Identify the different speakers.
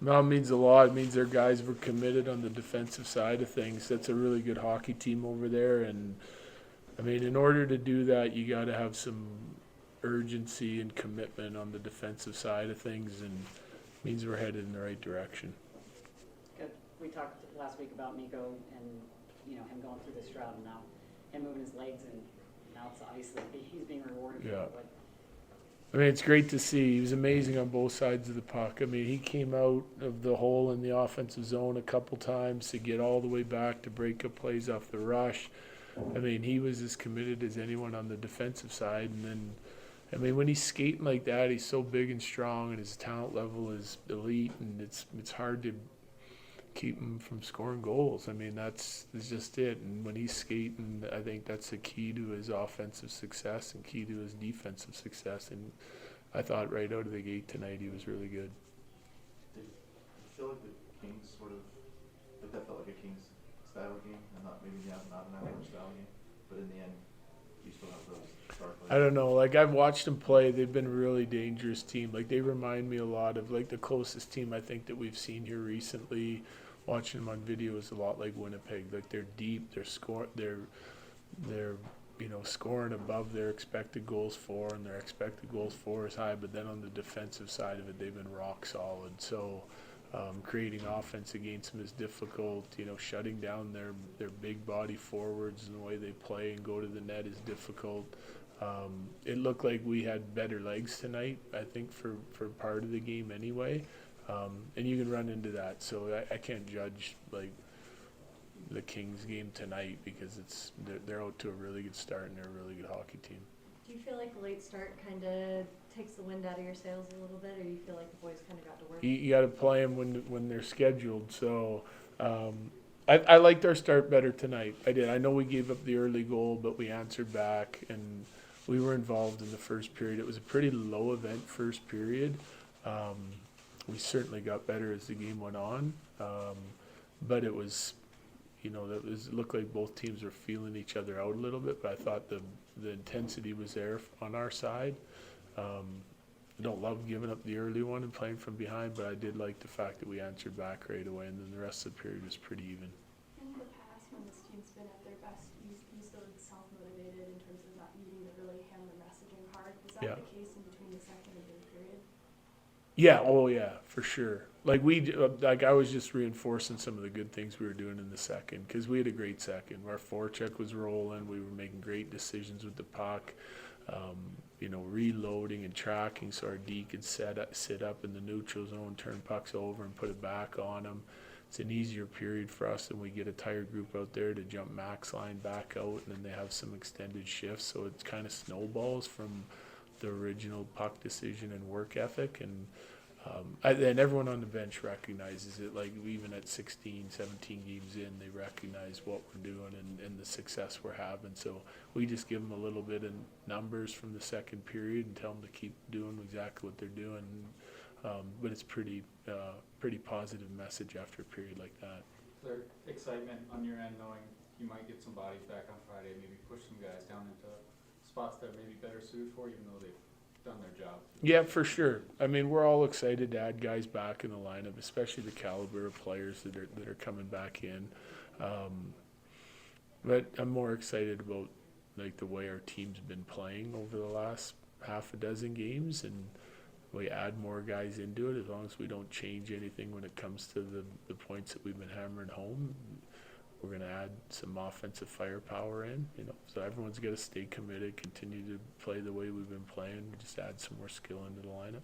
Speaker 1: No, it means a lot. It means their guys were committed on the defensive side of things. That's a really good hockey team over there. And, I mean, in order to do that, you got to have some urgency and commitment on the defensive side of things, and it means we're headed in the right direction.
Speaker 2: Good. We talked last week about Miko and him going through this drought, and now him moving his legs, and now it's obviously he's being rewarded for
Speaker 1: Yeah.
Speaker 2: it.
Speaker 1: I mean, it's great to see. He was amazing on both sides of the puck. I mean, he came out of the hole in the offensive zone a couple times to get all the way back to break up plays off the rush. I mean, he was as committed as anyone on the defensive side. And then, I mean, when he's skating like that, he's so big and strong, and his talent level is elite, and it's hard to keep him from scoring goals. I mean, that's just it. And when he's skating, I think that's the key to his offensive success and key to his defensive success. And I thought right out of the gate tonight he was really good.
Speaker 3: Did you feel like the Kings sort of, like that felt like a Kings style game, and not maybe not an Avalanche style game, but in the end, you still have those star players?
Speaker 1: I don't know. Like, I've watched them play. They've been a really dangerous team. Like, they remind me a lot of, like, the closest team I think that we've seen here recently. Watching them on video is a lot like Winnipeg. Like, they're deep. They're scoring above their expected goals for, and their expected goals for is high. But then on the defensive side of it, they've been rock solid. So creating offense against them is difficult. Shutting down their big body forwards and the way they play and go to the net is difficult. It looked like we had better legs tonight, I think, for part of the game anyway. And you can run into that. So I can't judge, like, the Kings game tonight because they're out to a really good start and they're a really good hockey team.
Speaker 4: Do you feel like the late start kind of takes the wind out of your sails a little bit, or you feel like the boys kind of got to work?
Speaker 1: You got to play them when they're scheduled. So I liked our start better tonight. I did. I know we gave up the early goal, but we answered back and we were involved in the first period. It was a pretty low event first period. We certainly got better as the game went on, but it was. It looked like both teams were feeling each other out a little bit, but I thought the intensity was there on our side. I don't love giving up the early one and playing from behind, but I did like the fact that we answered back right away, and then the rest of the period was pretty even.
Speaker 5: In the past, when this team's been at their best, you still self-motivated in terms of not needing to really hammer messaging hard. Was that the case in between the second and third period?
Speaker 1: Yeah, oh yeah, for sure. Like I was just reinforcing some of the good things we were doing in the second because we had a great second. Our forecheck was rolling. We were making great decisions with the puck. Reloading and tracking so our D could sit up in the neutral zone, turn pucks over, and put it back on them. It's an easier period for us, and we get a tired group out there to jump max line back out, and then they have some extended shifts. So it kind of snowballs from the original puck decision and work ethic, and everyone on the bench recognizes it. Like, even at 16, 17 games in, they recognize what we're doing and the success we're having. So we just give them a little bit of numbers from the second period and tell them to keep doing exactly what they're doing. But it's pretty positive message after a period like that.
Speaker 6: Is there excitement on your end knowing you might get some bodies back on Friday, maybe push some guys down into spots that may be better suited for, even though they've done their job?
Speaker 1: Yeah, for sure. I mean, we're all excited to add guys back in the lineup, especially the caliber of players that are coming back in. But I'm more excited about, like, the way our team's been playing over the last half a dozen games, and we add more guys into it as long as we don't change anything when it comes to the points that we've been hammering home. We're going to add some offensive firepower in, so everyone's got to stay committed, continue to play the way we've been playing, just add some more skill into the lineup.